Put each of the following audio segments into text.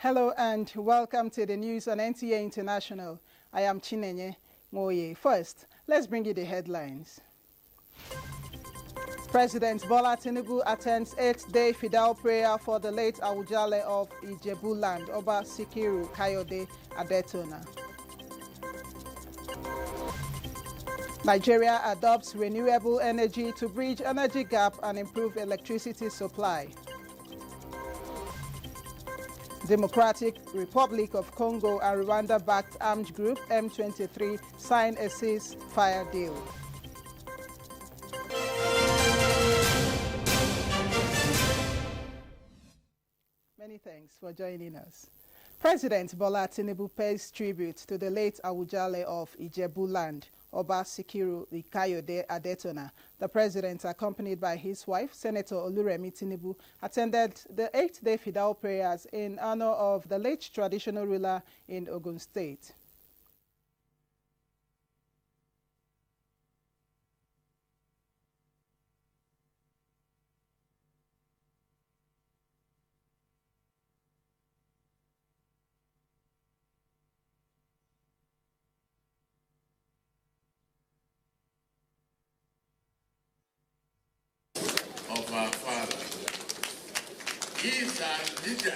Hello and welcome to the news on NTA International. I am Chinenye Moye. First, let's bring you the headlines. President Bola Tinubu attends 8th-day Fidal prayer for the late Awujale of Ijebu Land, Oba Sikiru Kayode Adetona. Nigeria adopts renewable energy to bridge energy gap and improve electricity supply. Democratic Republic of Congo and Rwanda-backed armed group M23 sign a ceasefire deal. Many thanks for joining us. President Bola Tinubu pays tribute to the late Awujale of Ijebu Land, Oba Sikiru Kayode Adetona. The president, accompanied by his wife, Senator Oluremi Tinubu, attended the 8th-day Fidal prayers in honor of the late traditional ruler in Ogun State. Of our father. He is our leader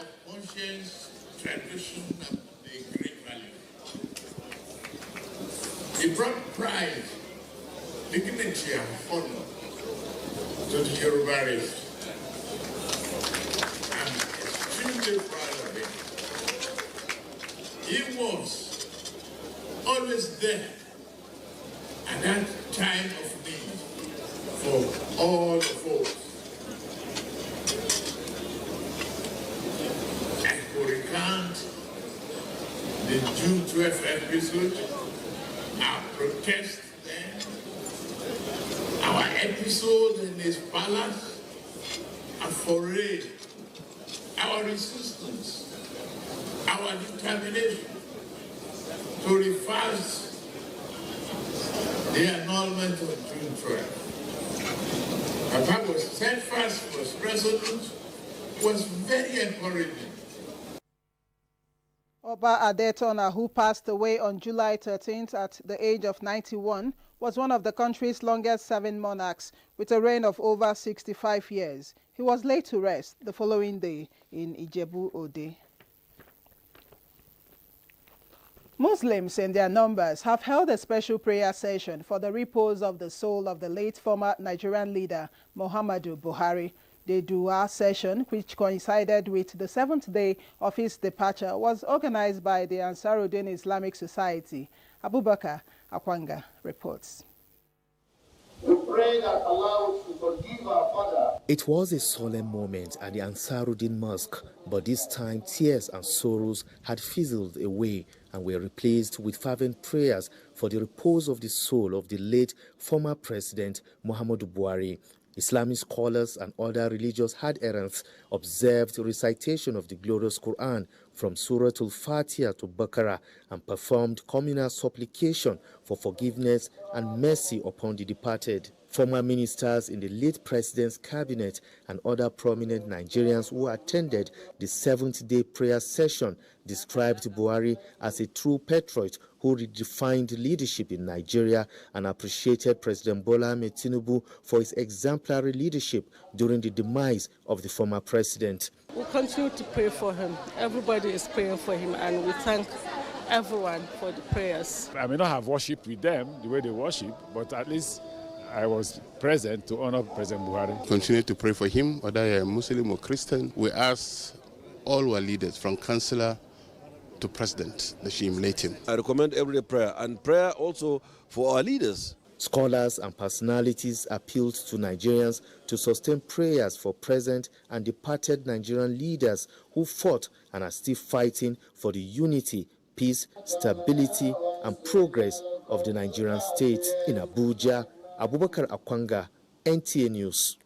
of conscience, tradition, and a great value. He brought pride, dignity, and honor to the Yoruba race. I'm extremely proud of him. He was always there at that time of need for all of us. I could recount the June 12th episode, our protest then, our episode in his palace, our foray, our resistance, our determination to reverse the annulment of June 12th. Papa was steadfast, was resolute, was very encouraging. Oba Adetona, who passed away on July 13th at the age of 91, was one of the country's longest-serving monarchs with a reign of over 65 years. He was laid to rest the following day in Ijebu Ode. Muslims in their numbers have held a special prayer session for the repose of the soul of the late former Nigerian leader Muhammadu Buhari. The dua session, which coincided with the 7th day of his departure, was organized by the Ansaruddin Islamic Society. Abubakar Akwanga reports. We pray that Allah will forgive our father. It was a solemn moment at the Ansaruddin Mosque, but this time tears and sorrows had fizzled away and were replaced with fervent prayers for the repose of the soul of the late former President Muhammadu Buhari. Islamic scholars and other religious adherents observed recitation of the glorious Quran from Surah Al-Fatiha to Baqarah and performed communal supplication for forgiveness and mercy upon the departed. Former ministers in the late president's cabinet and other prominent Nigerians who attended the 7th-day prayer session described Buhari as a true patriot who redefined leadership in Nigeria and appreciated President Bola Ahmed Tinubu for his exemplary leadership during the demise of the former president. We continue to pray for him. Everybody is praying for him, and we thank everyone for the prayers. I may not have worshipped with them the way they worship, but at least I was present to honor President Buhari. Continue to pray for him, whether you're Muslim or Christian. We ask all our leaders, from councillor to president, that she emulate him. I recommend everyday prayer, and prayer also for our leaders. Scholars and personalities appealed to Nigerians to sustain prayers for present and departed Nigerian leaders who fought and are still fighting for the unity, peace, stability, and progress of the Nigerian state. In Abuja, Abubakar Akwanga, NTA News.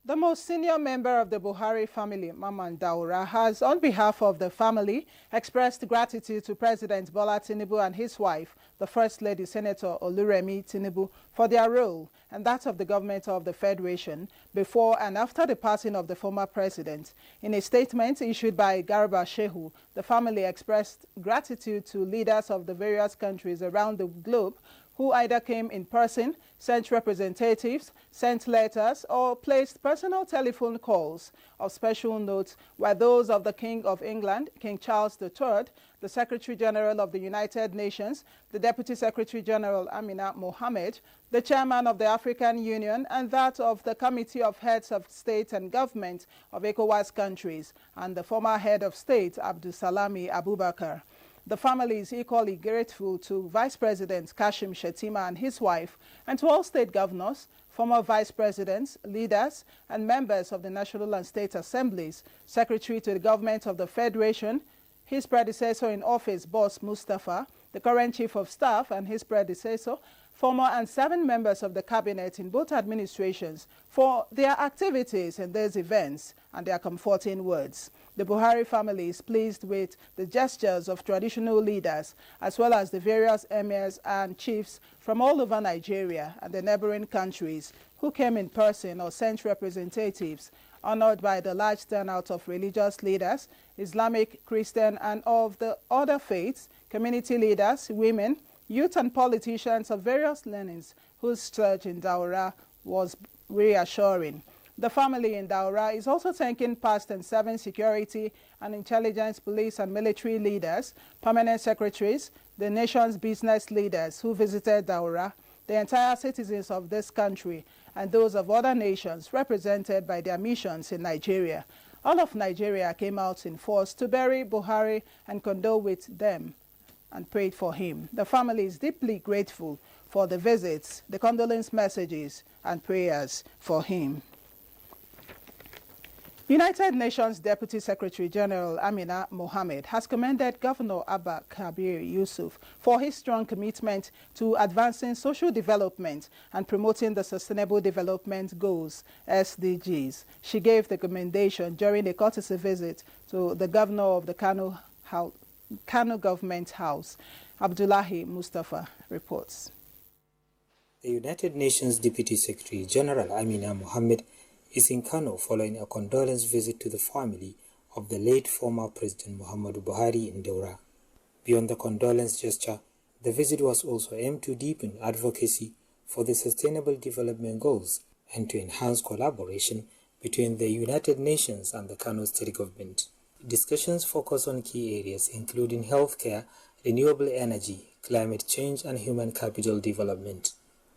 The most senior member of the Buhari family, Maman Daura, has, on behalf of the family, expressed gratitude to President Bola Tinubu and his wife, the First Lady Senator Oluremi Tinubu, for their role and that of the government of the Federation before and after the passing of the former president. In a statement issued by Garba Shehu, the family expressed gratitude to leaders of the various countries around the globe who either came in person, sent representatives, sent letters, or placed personal telephone calls. Of special note were those of the King of England, King Charles III, the Secretary General of the United Nations, the Deputy Secretary General Amina Mohammed, the Chairman of the African Union, and that of the Committee of Heads of State and Government of ECOWAS countries, and the former Head of State, Abdulsalami Abubakar. The family is equally grateful to Vice President Kashim Shettima and his wife, and to all state governors, former vice presidents, leaders, and members of the National and State Assemblies, Secretary to the Government of the Federation, his predecessor in office, Boss Mustafa, the current Chief of Staff and his predecessor, former and 7 members of the cabinet in both administrations for their activities in these events and their comforting words. The Buhari family is pleased with the gestures of traditional leaders as well as the various emirs and chiefs from all over Nigeria and the neighboring countries who came in person or sent representatives, honored by the large turnout of religious leaders, Islamic, Christian, and of the other faiths, community leaders, women, youth and politicians of various leanings whose surge in Daura was reassuring. The family in Daura is also thanking past and 7 security and intelligence, police and military leaders, permanent secretaries, the nation's business leaders who visited Daura, the entire citizens of this country, and those of other nations represented by their missions in Nigeria. All of Nigeria came out in force to bury Buhari and condole with them and prayed for him. The family is deeply grateful for the visits, the condolence messages, and prayers for him. United Nations Deputy Secretary General Amina Mohammed has commended Governor Abba Kabir Yusuf for his strong commitment to advancing social development and promoting the Sustainable Development Goals, SDGs. She gave the commendation during a courtesy visit to the governor of the Kano Government House. Abdullahi Mustafa reports. The United Nations Deputy Secretary General Amina Mohammed is in Kano following a condolence visit to the family of the late former President Muhammadu Buhari in Daura. Beyond the condolence gesture, the visit was also aimed to deepen advocacy for the Sustainable Development Goals and to enhance collaboration between the United Nations and the Kano State Government. Discussions focus on key areas including healthcare, renewable energy, climate change and human capital development.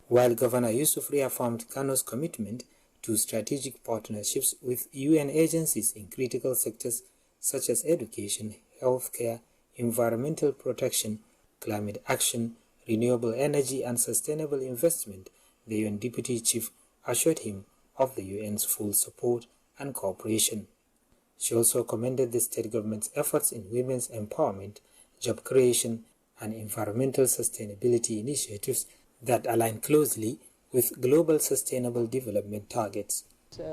While Governor Yusuf reaffirmed Kano's commitment to strategic partnerships with UN agencies in critical sectors such as education, healthcare, environmental protection, climate action, renewable energy and sustainable investment, the UN Deputy Chief assured him of the UN's full support and cooperation. She also commended the state government's efforts in women's empowerment, job creation and environmental sustainability initiatives that align closely with global sustainable development targets.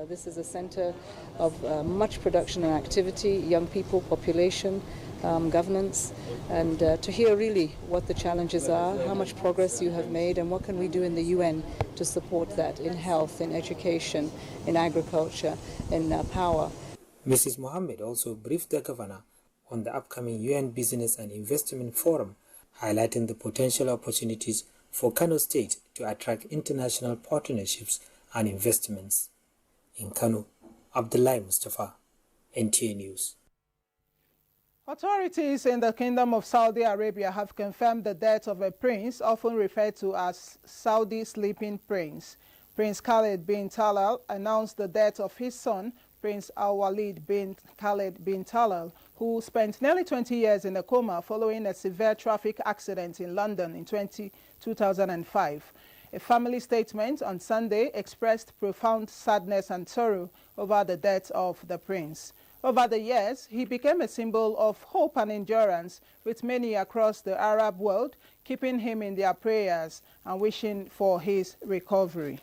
This is a center of much production and activity, young people, population, governance, and to hear really what the challenges are, how much progress you have made, and what can we do in the UN to support that in health, in education, in agriculture, in power. Mrs. Mohammed also briefed the governor on the upcoming UN Business and Investment Forum, highlighting the potential opportunities for Kano State to attract international partnerships and investments. In Kano, Abdullahi Mustafa, NTA News. Authorities in the Kingdom of Saudi Arabia have confirmed the death of a prince often referred to as Saudi Sleeping Prince. Prince Khaled bin Talal announced the death of his son, Prince Al-Walid bin Khaled bin Talal, who spent nearly 20 years in a coma following a severe traffic accident in London in 2005. A family statement on Sunday expressed profound sadness and sorrow over the death of the prince. Over the years, he became a symbol of hope and endurance, with many across the Arab world keeping him in their prayers and wishing for his recovery.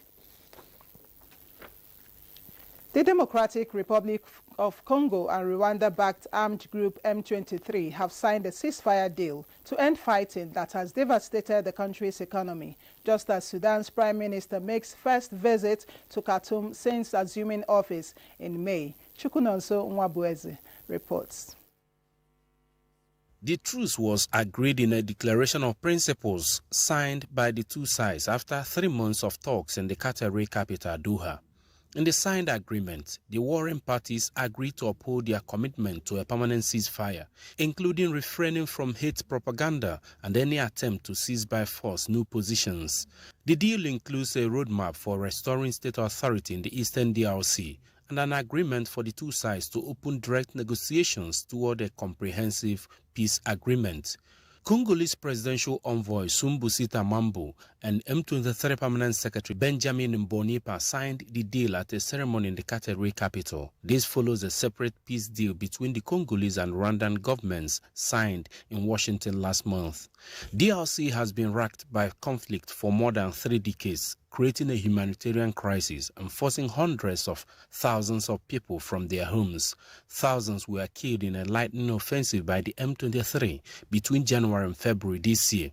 The Democratic Republic of Congo and Rwanda-backed armed group M23 have signed a ceasefire deal to end fighting that has devastated the country's economy, just as Sudan's Prime Minister makes first visit to Khartoum since assuming office in May. Chukunonso Nwabueze reports. The truce was agreed in a declaration of principles signed by the two sides after 3 months of talks in the Qatari capital, Doha. In the signed agreement, the warring parties agreed to uphold their commitment to a permanent ceasefire, including refraining from hate propaganda and any attempt to seize by force new positions. The deal includes a roadmap for restoring state authority in the Eastern DRC and an agreement for the two sides to open direct negotiations toward a comprehensive peace agreement. Congolese presidential envoy Sumbusita Mambo and M23 Permanent Secretary Benjamin Mbonipa signed the deal at a ceremony in the Qatari capital. This follows a separate peace deal between the Congolese and Rwandan governments signed in Washington last month. DRC has been racked by conflict for more than 3 decades, creating a humanitarian crisis and forcing hundreds of thousands of people from their homes. Thousands were killed in a lightning offensive by the M23 between January and February this year,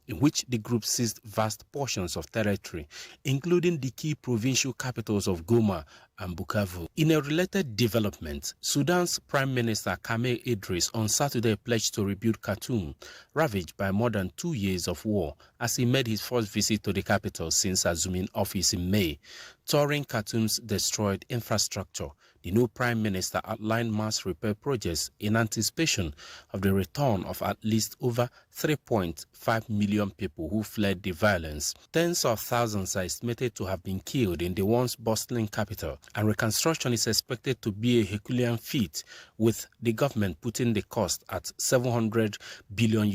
in which the group seized vast portions of territory, including the key provincial capitals of Goma and Bukavu. In a related development, Sudan's Prime Minister Kamel Idris on Saturday pledged to rebuild Khartoum, ravaged by more than 2 years of war, as he made his first visit to the capital since assuming office in May. Touring Khartoum's destroyed infrastructure, the new Prime Minister outlined mass repair projects in anticipation of the return of at least over 3.5 million people who fled the violence. Tens of thousands are estimated to have been killed in the once bustling capital, and reconstruction is expected to be a Herculean feat, with the government putting the cost at $700 billion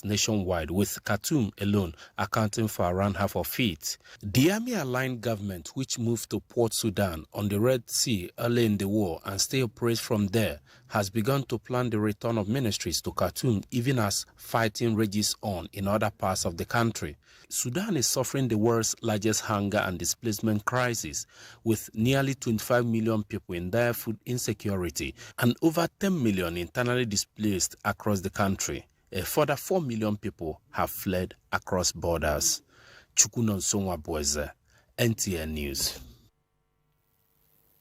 nationwide, with Khartoum alone accounting for around half of it. The army-aligned government, which moved to Port Sudan on the Red Sea early in the war and still operates from there, has begun to plan the return of ministries to Khartoum even as fighting rages on in other parts of the country. Sudan is suffering the world's largest hunger and displacement crisis, with nearly 25 million people in dire food insecurity and over 10 million internally displaced across the country. A further 4 million people have fled across borders. Chukunonso Nwabueze, NTA News.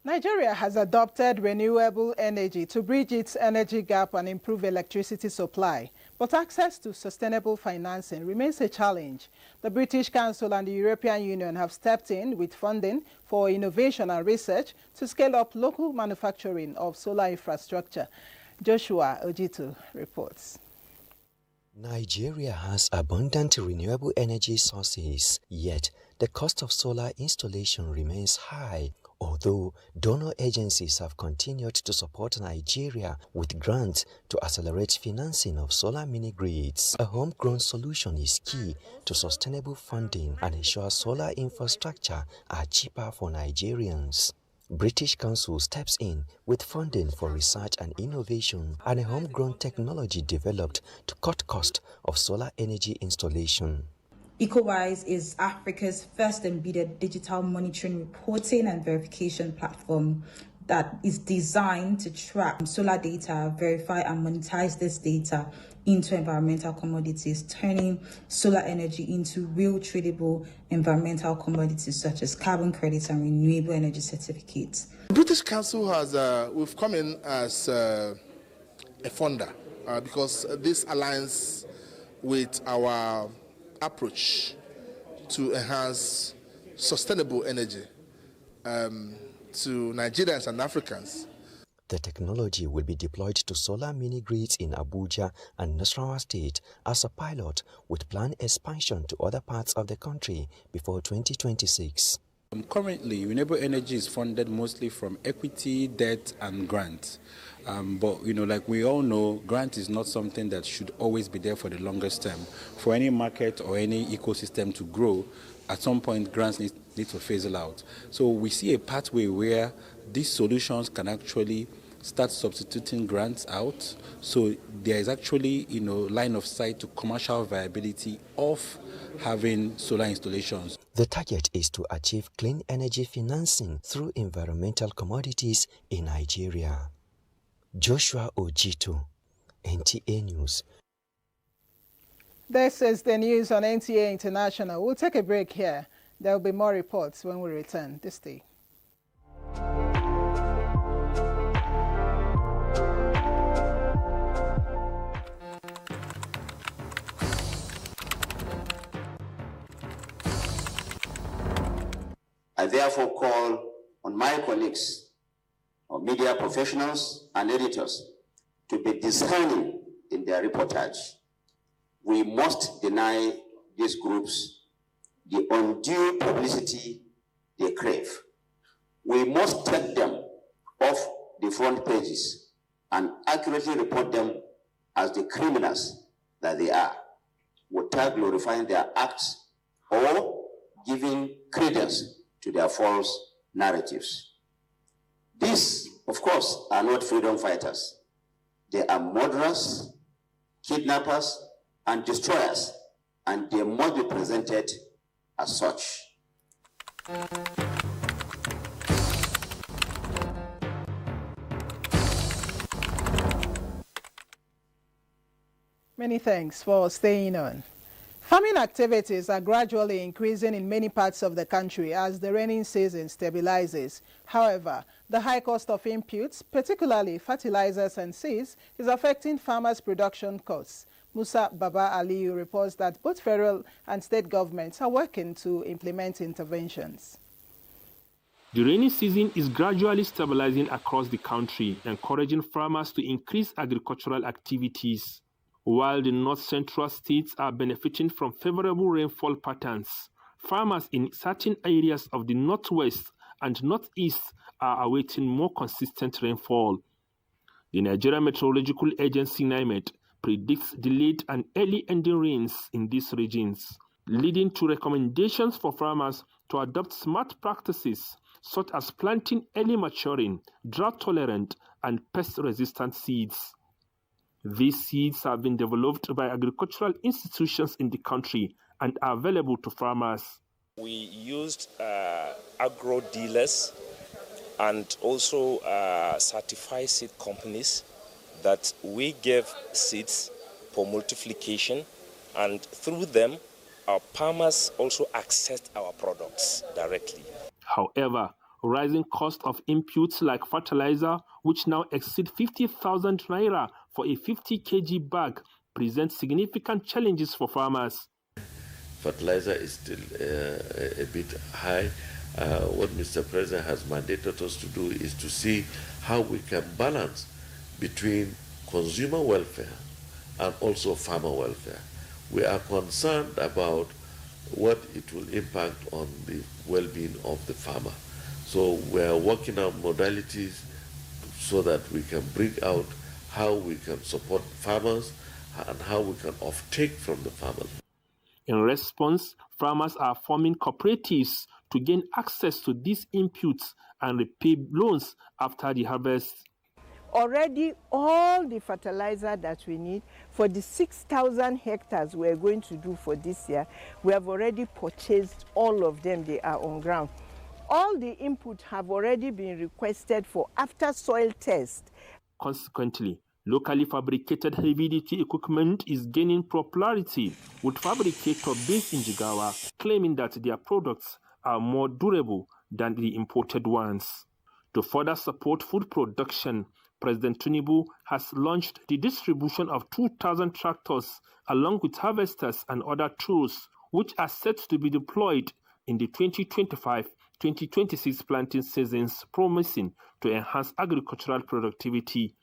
Nigeria has adopted renewable energy to bridge its energy gap and improve electricity supply, but access to sustainable financing remains a challenge. The British Council and the European Union have stepped in with funding for innovation and research to scale up local manufacturing of solar infrastructure. Joshua Ojitu reports. Nigeria has abundant renewable energy sources, yet the cost of solar installation remains high. Although donor agencies have continued to support Nigeria with grants to accelerate financing of solar mini-grids, a homegrown solution is key to sustainable funding and ensure solar infrastructure are cheaper for Nigerians. British Council steps in with funding for research and innovation and a homegrown technology developed to cut cost of solar energy installation. EcoWise is Africa's first embedded digital monitoring, reporting and verification platform that is designed to track solar data, verify and monetize this data into environmental commodities, turning solar energy into real tradable environmental commodities such as carbon credits and renewable energy certificates. The British Council has, we've come in as a funder because this aligns with our approach to enhance sustainable energy to Nigerians and Africans. The technology will be deployed to solar mini-grids in Abuja and Nasarawa State as a pilot, with planned expansion to other parts of the country before 2026. Currently, renewable energy is funded mostly from equity, debt, and grants. But, like we all know, grant is not something that should always be there for the longest term. For any market or any ecosystem to grow, at some point, grants need to fizzle out. So we see a pathway where these solutions can actually start substituting grants out. So there is actually, line of sight to commercial viability of having solar installations. The target is to achieve clean energy financing through environmental commodities in Nigeria. Joshua Ojito, NTA News. This is the news on NTA International. We'll take a break here. There will be more reports when we return. This day. I therefore call on my colleagues, or media professionals and editors, to be discerning in their reportage. We must deny these groups the undue publicity they crave. We must take them off the front pages and accurately report them as the criminals that they are, without glorifying their acts or giving credence to their false narratives. These, of course, are not freedom fighters. They are murderers, kidnappers, and destroyers, and they must be presented as such. Many thanks for staying on. Farming activities are gradually increasing in many parts of the country as the rainy season stabilizes. However, the high cost of inputs, particularly fertilizers and seeds, is affecting farmers' production costs. Musa Baba Aliyu reports that both federal and state governments are working to implement interventions. The rainy season is gradually stabilizing across the country, encouraging farmers to increase agricultural activities. While the north-central states are benefiting from favorable rainfall patterns, farmers in certain areas of the northwest and northeast are awaiting more consistent rainfall. The Nigerian Meteorological Agency (NIMET) predicts delayed and early ending rains in these regions, leading to recommendations for farmers to adopt smart practices such as planting early maturing, drought-tolerant, and pest-resistant seeds. These seeds have been developed by agricultural institutions in the country and are available to farmers. We used agro dealers and also certified seed companies that we gave seeds for multiplication, and through them, our farmers also accessed our products directly. However, rising cost of inputs like fertilizer, which now exceed 50,000 naira for a 50 kg bag, presents significant challenges for farmers. Fertilizer is still a bit high. What Mr. President has mandated us to do is to see how we can balance between consumer welfare and also farmer welfare. We are concerned about what it will impact on the well-being of the farmer. So we are working on modalities so that we can bring out how we can support farmers and how we can offtake from the farmers. In response, farmers are forming cooperatives to gain access to these inputs and repay loans after the harvest. Already all the fertilizer that we need for the 6,000 hectares we're going to do for this year, we have already purchased all of them. They are on ground. All the input have already been requested for after soil test. Consequently, locally fabricated heavy-duty equipment is gaining popularity, with fabricators based in Jigawa claiming that their products are more durable than the imported ones. To further support food production, President Tinubu has launched the distribution of 2,000 tractors along with harvesters and other tools, which are set to be deployed in the 2025-2026 planting seasons, promising to enhance agricultural productivity.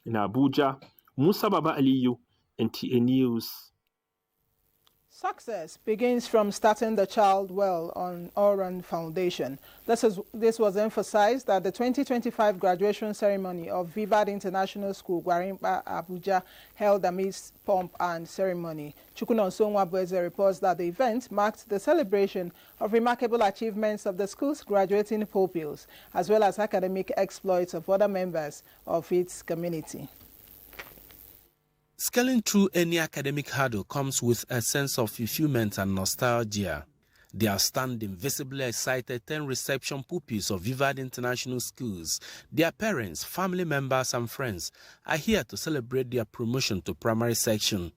In Abuja, Musa Baba Aliyu, NTA News. Success begins from starting the child well on Oran Foundation. This was emphasized at the 2025 graduation ceremony of Vivad International School, Gwarimpa, Abuja, held amidst pomp and ceremony. Chukwunonso Nwabueze reports that the event marked the celebration of remarkable achievements of the school's graduating pupils, as well as academic exploits of other members of its community. Scaling through any academic hurdle comes with a sense of fulfillment and nostalgia. The outstanding, visibly excited 10 reception pupils of Vivad International Schools, their parents, family members and friends are here to celebrate their promotion to primary section.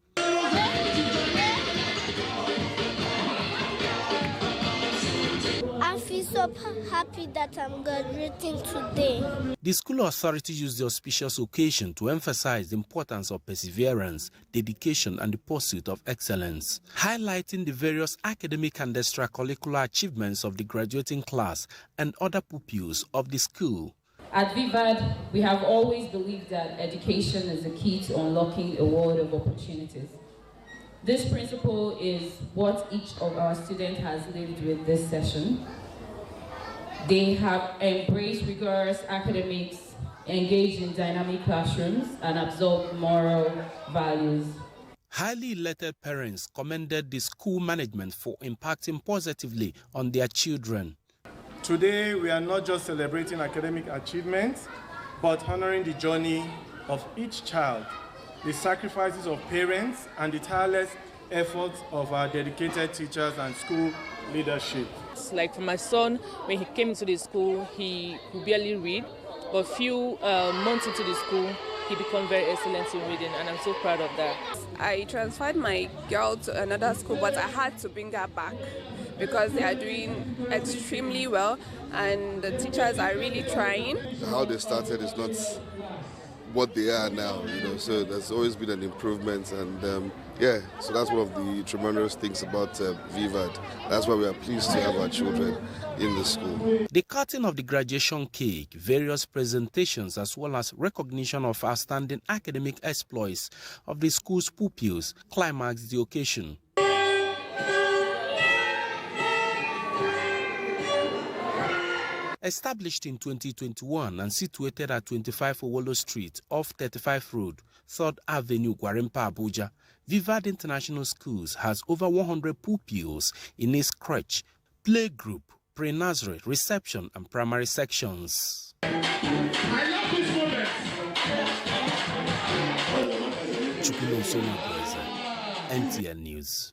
I feel so happy that I'm graduating today. The school authority used the auspicious occasion to emphasize the importance of perseverance, dedication, and the pursuit of excellence, highlighting the various academic and extracurricular achievements of the graduating class and other pupils of the school. At Vivad, we have always believed that education is the key to unlocking a world of opportunities. This principle is what each of our students has lived with this session. They have embraced rigorous academics, engaged in dynamic classrooms, and absorbed moral values. Highly elated parents commended the school management for impacting positively on their children. Today, we are not just celebrating academic achievements, but honoring the journey of each child, the sacrifices of parents, and the tireless efforts of our dedicated teachers and school leadership. Like for my son, when he came into the school, he could barely read, but a few months into the school, he became very excellent in reading, and I'm so proud of that. I transferred my girl to another school, but I had to bring her back because they are doing extremely well, and the teachers are really trying. How they started is not what they are now, so there's always been an improvement, and so that's one of the tremendous things about Vivad. That's why we are pleased to have our children in the school. The cutting of the graduation cake, various presentations, as well as recognition of outstanding academic exploits of the school's pupils climaxed the occasion. Established in 2021 and situated at 25 Owolo Street off 35 Road, 3rd Avenue, Gwarimpa, Abuja, Vivad International Schools has over 100 pupils in its crèche, playgroup, pre-nursery, reception and primary sections. I love this moment. Chukwunonso Nwabueze, NTA News.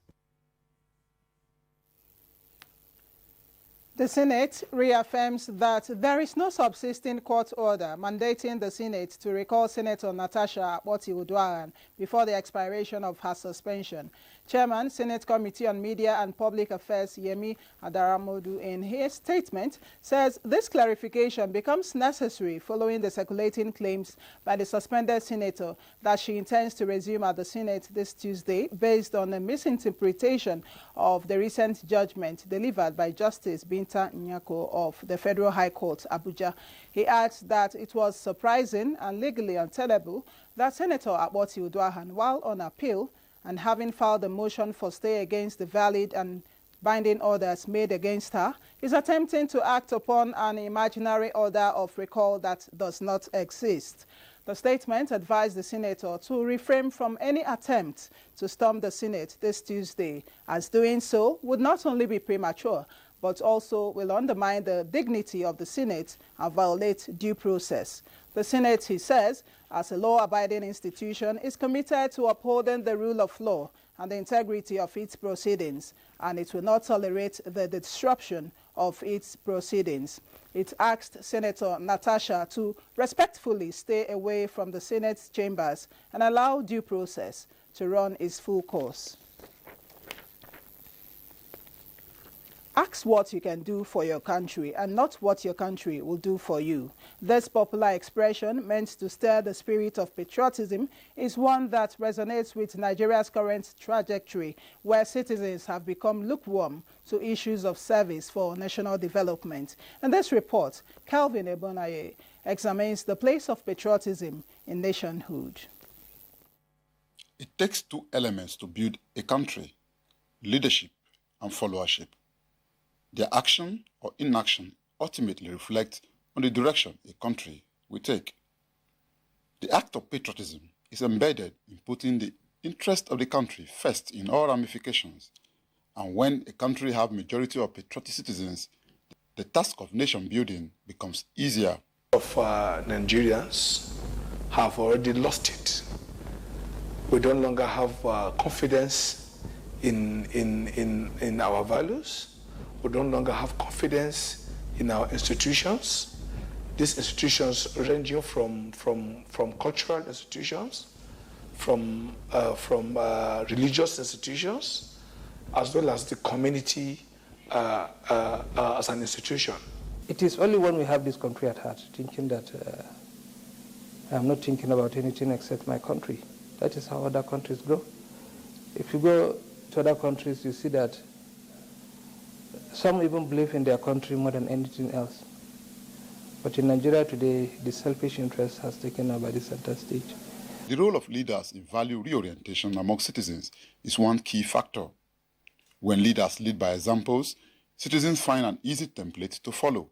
The Senate reaffirms that there is no subsisting court order mandating the Senate to recall Senator Natasha Akpoti-Uduaghan before the expiration of her suspension. Chairman, Senate Committee on Media and Public Affairs, Yemi Adaramodu, in his statement, says this clarification becomes necessary following the circulating claims by the suspended senator that she intends to resume at the Senate this Tuesday based on a misinterpretation of the recent judgment delivered by Justice Binta Nyako of the Federal High Court, Abuja. He adds that it was surprising and legally untenable that Senator Akpoti-Uduaghan, while on appeal, and having filed a motion for stay against the valid and binding orders made against her, is attempting to act upon an imaginary order of recall that does not exist. The statement advised the senator to refrain from any attempt to storm the Senate this Tuesday, as doing so would not only be premature, but also will undermine the dignity of the Senate and violate due process. The Senate, he says, as a law-abiding institution, is committed to upholding the rule of law and the integrity of its proceedings, and it will not tolerate the disruption of its proceedings. It asked Senator Natasha to respectfully stay away from the Senate's chambers and allow due process to run its full course. Ask what you can do for your country and not what your country will do for you. This popular expression, meant to stir the spirit of patriotism, is one that resonates with Nigeria's current trajectory, where citizens have become lukewarm to issues of service for national development. In this report, Calvin Ebonaye examines the place of patriotism in nationhood. It takes two elements to build a country: leadership, and followership. Their action or inaction ultimately reflects on the direction a country will take. The act of patriotism is embedded in putting the interest of the country first in all ramifications, and when a country has majority of patriotic citizens, the task of nation building becomes easier. Nigerians have already lost it. We no longer have confidence in our values. We no longer have confidence in our institutions. These institutions ranging from cultural institutions, from religious institutions, as well as the community as an institution. It is only when we have this country at heart, thinking that I'm not thinking about anything except my country. That is how other countries grow. If you go to other countries, you see that some even believe in their country more than anything else. But in Nigeria today, the selfish interest has taken over the center stage. The role of leaders in value reorientation among citizens is one key factor. When leaders lead by examples, citizens find an easy template to follow.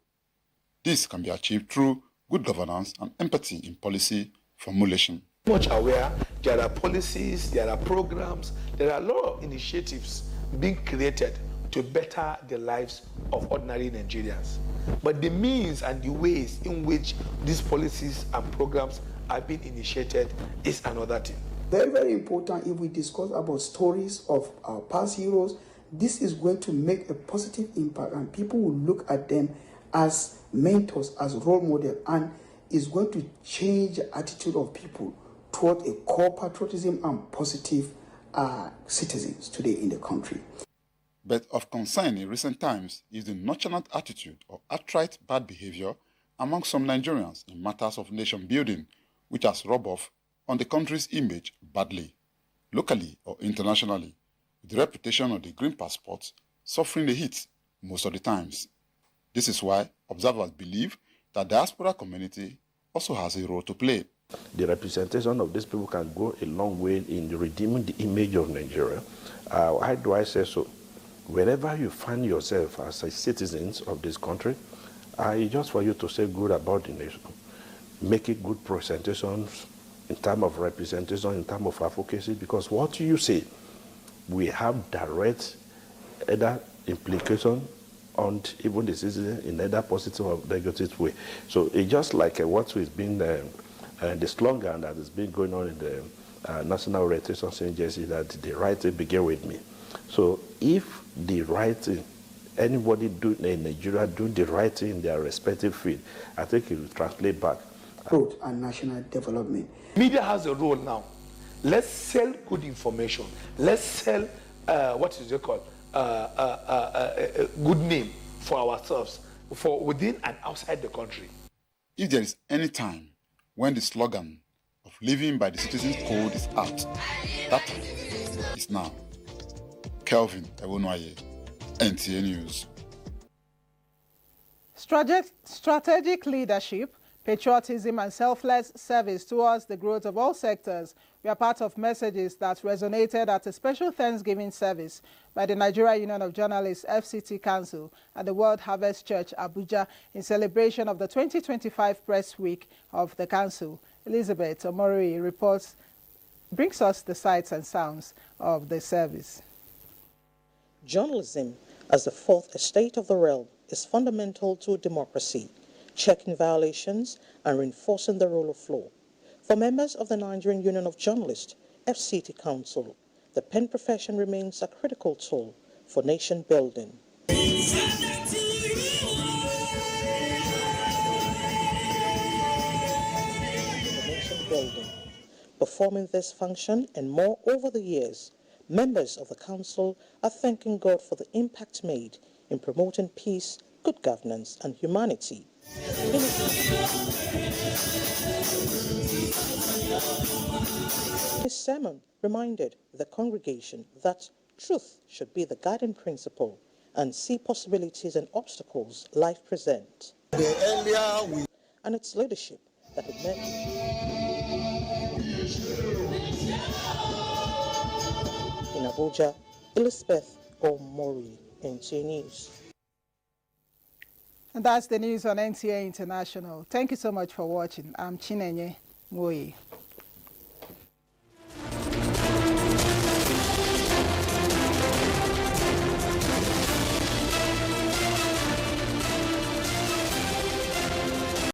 This can be achieved through good governance and empathy in policy formulation. Much aware, there are policies, there are programs, there are a lot of initiatives being created to better the lives of ordinary Nigerians. But the means and the ways in which these policies and programs are being initiated is another thing. Very, very important if we discuss about stories of our past heroes. This is going to make a positive impact and people will look at them as mentors, as role models, and is going to change the attitude of people toward a core patriotism and positive citizens today in the country. But of concern in recent times is the nonchalant attitude or outright bad behavior among some Nigerians in matters of nation building, which has rubbed off on the country's image badly, locally or internationally, with the reputation of the green passports suffering the heat most of the times. This is why observers believe that the diaspora community also has a role to play. The representation of these people can go a long way in redeeming the image of Nigeria. How do I say so? Wherever you find yourself as a citizens of this country, it's just for you to say good about the nation. Make it good presentations in terms of representation, in terms of advocacy, because what you say, we have direct either implication on even the citizen in either positive or negative way. So it's just like what is being the slogan that has been going on in the National Registration Agency, that the right thing begin with me. So if the right thing, anybody in Nigeria do the right thing in their respective field, I think it will translate back. Growth and national development. Media has a role now. Let's sell good information. Let's sell what is it called? A good name for ourselves, for within and outside the country. If there is any time when the slogan of living by the citizens' code is apt, that is now. Kelvin Ewonwaye, NTA News. Strategic leadership, patriotism and selfless service towards the growth of all sectors were part of messages that resonated at a special Thanksgiving service by the Nigerian Union of Journalists FCT Council at the World Harvest Church, Abuja, in celebration of the 2025 Press Week of the Council. Elizabeth Omori brings us the sights and sounds of the service. Journalism, as the fourth estate of the realm, is fundamental to democracy, checking violations and reinforcing the rule of law. For members of the Nigerian Union of Journalists, FCT Council, the pen profession remains a critical tool for nation building. Performing this function and more over the years, members of the Council are thanking God for the impact made in promoting peace, good governance, and humanity. His sermon reminded the congregation that truth should be the guiding principle and see possibilities and obstacles life presents. And its leadership that it meant. In Abuja, Elizabeth Omori, NTA News. And that's the news on NTA International. Thank you so much for watching. I'm Chinenye Moye.